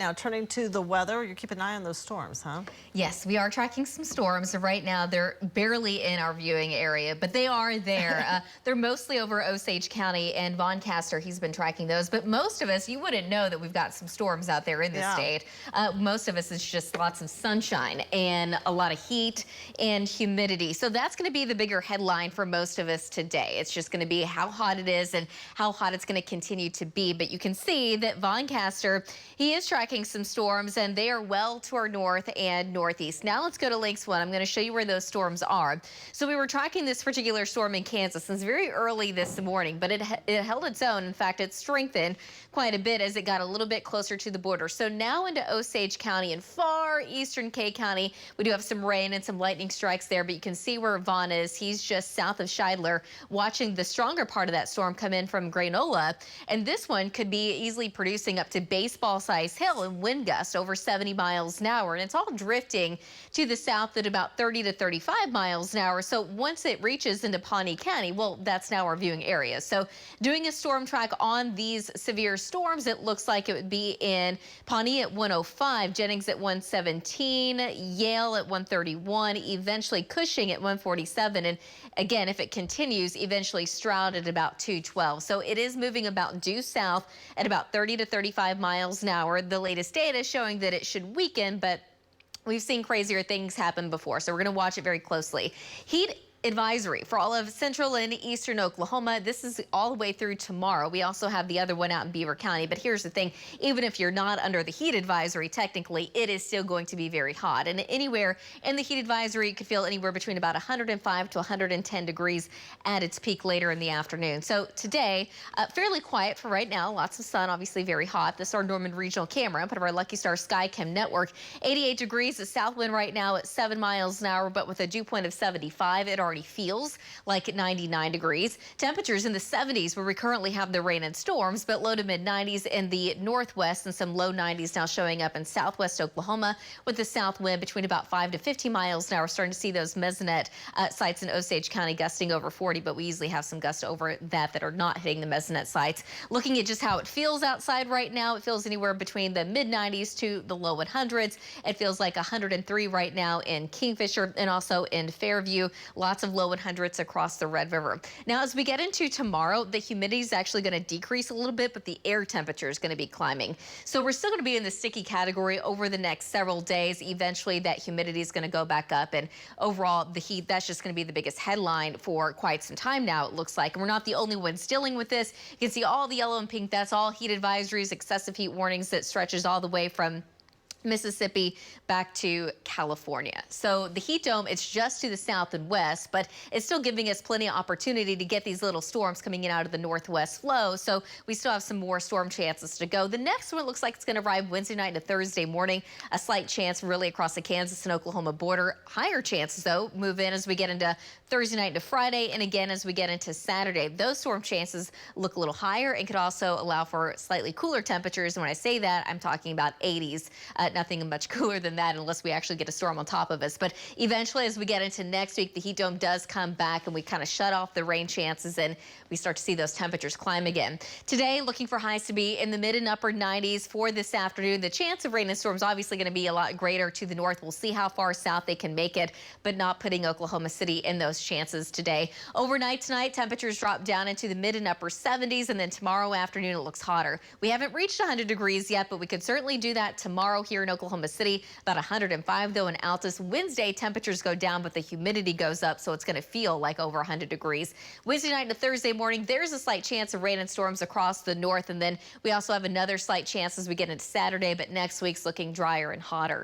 Now, turning to the weather, you keep an eye on those storms, huh? Yes, we are tracking some storms. Right now, they're barely in our viewing area, but they are there. They're mostly over Osage County, and Von Caster, he's been tracking those. But most of us, you wouldn't know that we've got some storms out there in the state. Most of us, it's just lots of sunshine and a lot of heat and humidity. So that's going to be the bigger headline for most of us today. It's just going to be how hot it is and how hot it's going to continue to be. But you can see that Von Caster, he is tracking some storms, and they are well to our north and northeast. Now let's go to Lakes One. I'm going to show you where those storms are. So we were tracking this particular storm in Kansas since very early this morning, but it held its own. In fact, it strengthened quite a bit as it got a little bit closer to the border. So now into Osage County and far eastern K County, we do have some rain and some lightning strikes there, but you can see where Vaughn is. He's just south of Scheidler, watching the stronger part of that storm come in from Granola. And this one could be easily producing up to baseball-sized hail and wind gusts over 70 miles an hour. And it's all drifting to the south at about 30 to 35 miles an hour. So once it reaches into Pawnee County, well, that's now our viewing area. So doing a storm track on these severe storms, it looks like it would be in Pawnee at 105, Jennings at 117, Yale at 131, eventually Cushing at 147. And again, if it continues, eventually Stroud at about 212. So it is moving about due south at about 30 to 35 miles an hour. The latest data showing that it should weaken, but we've seen crazier things happen before, so we're going to watch it very closely. Heat advisory for all of central and eastern Oklahoma. This is all the way through tomorrow. We also have the other one out in Beaver County. But here's the thing, even if you're not under the heat advisory, technically it is still going to be very hot. And anywhere in the heat advisory, you could feel anywhere between about 105 to 110 degrees at its peak later in the afternoon. So today, fairly quiet for right now. Lots of sun, obviously very hot. This is our Norman Regional camera, part of our Lucky Star SkyCam network. 88 degrees, the south wind right now at 7 miles an hour, but with a dew point of 75. It already feels like 99 degrees. Temperatures in the 70s where we currently have the rain and storms, but low to mid 90s in the northwest and some low 90s now showing up in southwest Oklahoma with the south wind between about 5 to 50 miles an hour. Starting to see those mesonet sites in Osage County gusting over 40, but we easily have some gusts over that are not hitting the mesonet sites. Looking at just how it feels outside right now, it feels anywhere between the mid 90s to the low 100s. It feels like 103 right now in Kingfisher and also in Fairview. Lots of low 100s across the Red River. Now, as we get into tomorrow, the humidity is actually going to decrease a little bit, but the air temperature is going to be climbing. So we're still going to be in the sticky category over the next several days. Eventually, that humidity is going to go back up, and overall, the heat, that's just going to be the biggest headline for quite some time now, it looks like. And we're not the only ones dealing with this. You can see all the yellow and pink. That's all heat advisories, excessive heat warnings that stretches all the way from Mississippi back to California. So the heat dome, it's just to the south and west, but it's still giving us plenty of opportunity to get these little storms coming in out of the northwest flow. So we still have some more storm chances to go. The next one looks like it's going to arrive Wednesday night into Thursday morning. A slight chance really across the Kansas and Oklahoma border. Higher chances, though, move in as we get into Thursday night into Friday, and again as we get into Saturday. Those storm chances look a little higher and could also allow for slightly cooler temperatures. And when I say that, I'm talking about 80s. Nothing much cooler than that unless we actually get a storm on top of us. But eventually, as we get into next week, the heat dome does come back and we kind of shut off the rain chances and we start to see those temperatures climb again. Today, looking for highs to be in the mid and upper 90s for this afternoon. The chance of rain and storms obviously going to be a lot greater to the north. We'll see how far south they can make it, but not putting Oklahoma City in those chances today. Overnight tonight, temperatures drop down into the mid and upper 70s, and then tomorrow afternoon, it looks hotter. We haven't reached 100 degrees yet, but we could certainly do that tomorrow here in Oklahoma City. About 105 though in Altus. Wednesday, temperatures go down, but the humidity goes up, so it's going to feel like over 100 degrees. Wednesday night to Thursday morning, there's a slight chance of rain and storms across the north, and then we also have another slight chance as we get into Saturday, but next week's looking drier and hotter.